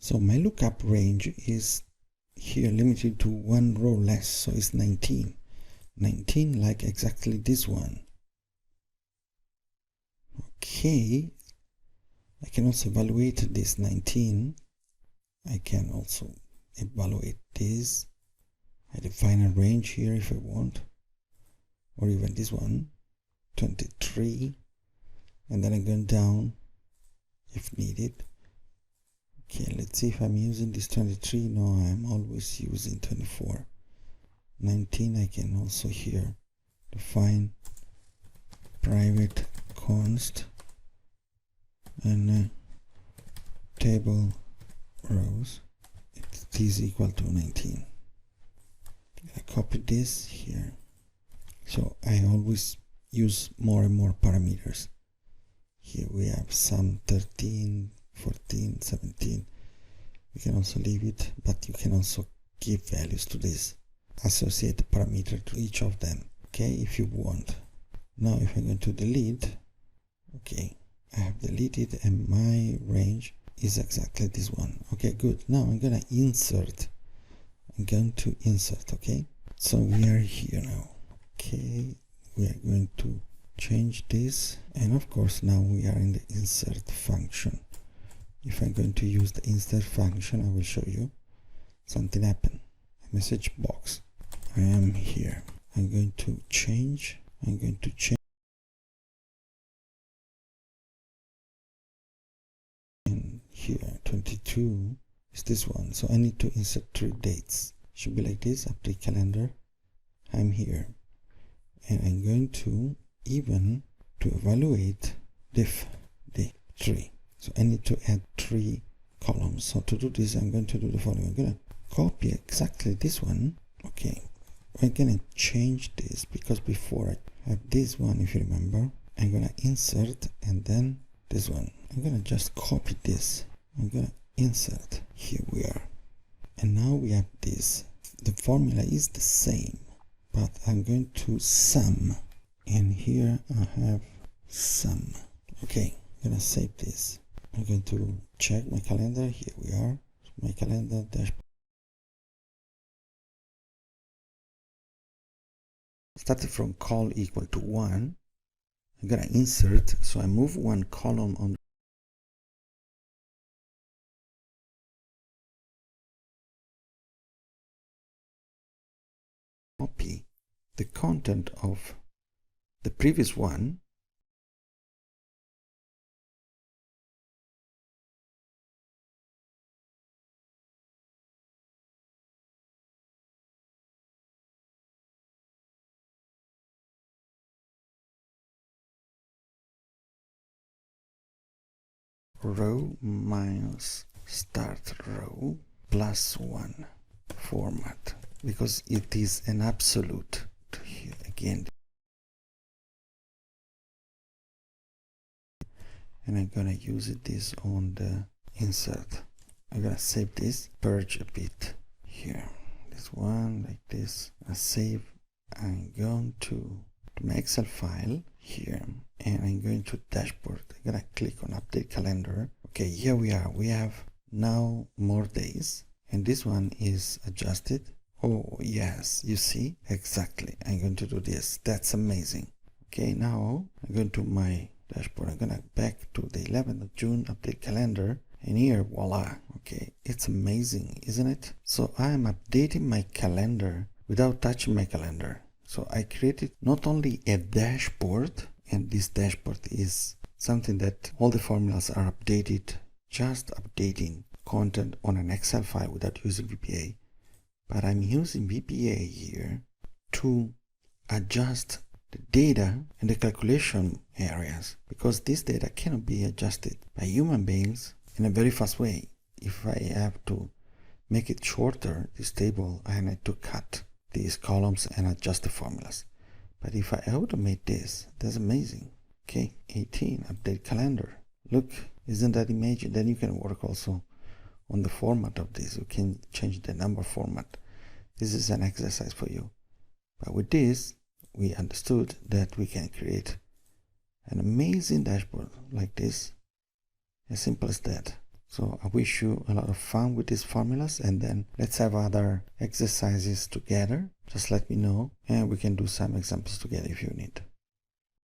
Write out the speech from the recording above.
So my lookup range is here limited to one row less, so it's 19. 19 like exactly this one. Okay, I can also evaluate this 19. I can also evaluate this. I define a range here if I want, or even this one, 23, and then I'm going down if needed. Okay, let's see if I'm using this 23. No, I'm always using 24. 19, I can also here define private const and table rows. It is equal to 19. I copy this here. So I always use more and more parameters. Here we have some 13, 14, 17. You can also leave it, but you can also give values to this. Associate the parameter to each of them, okay, if you want. Now if I'm going to delete, okay, I have deleted and my range is exactly this one. Okay, good. Now I'm gonna insert. I'm going to insert, okay? So we are here now. Okay, we are going to change this, and of course now we are in the insert function. If I'm going to use the insert function, I will show you something happen. A message box. I am here. I'm going to change. I'm going to change. And here 22 is this one. So I need to insert 3 dates. Should be like this. Update calendar. I'm here, and I'm going to even to evaluate diff day 3. So I need to add 3 columns. So to do this, I'm going to do the following. I'm going to copy exactly this one. Okay, I'm going to change this because before I have this one, if you remember, I'm going to insert and then this one. I'm going to just copy this. I'm going to insert. Here we are. And now we have this. The formula is the same, but I'm going to sum. And here I have sum. Okay, I'm going to save this. I'm going to check my calendar. Here we are. My calendar dashboard. Starting from call equal to 1, I'm going to insert. So I move 1 column on copy the content of the previous one. Row minus start row plus 1 format, because it is an absolute. Here again, and I'm gonna use this on the insert. I'm gonna save this, purge a bit here, this one like this. I save. I'm going to my Excel file here, and I'm going to dashboard. I'm gonna click on update calendar. Okay, here we are. We have now more days, and this one is adjusted. Oh yes, you see exactly. I'm going to do this. That's amazing. Okay, now I'm going to my dashboard. I'm gonna back to the 11th of June update calendar, and here voila. Okay, it's amazing, isn't it? So I'm updating my calendar without touching my calendar. So I created not only a dashboard, and this dashboard is something that all the formulas are updated, just updating content on an Excel file without using VBA. But I'm using VBA here to adjust the data and the calculation areas, because this data cannot be adjusted by human beings in a very fast way. If I have to make it shorter, this table, I need to cut these columns and adjust the formulas. But if I automate this, that's amazing. Okay, 18, update calendar. Look, isn't that amazing? Then you can work also on the format of this. You can change the number format. This is an exercise for you. But with this, we understood that we can create an amazing dashboard like this, as simple as that. So I wish you a lot of fun with these formulas, and then let's have other exercises together. Just let me know and we can do some examples together if you need.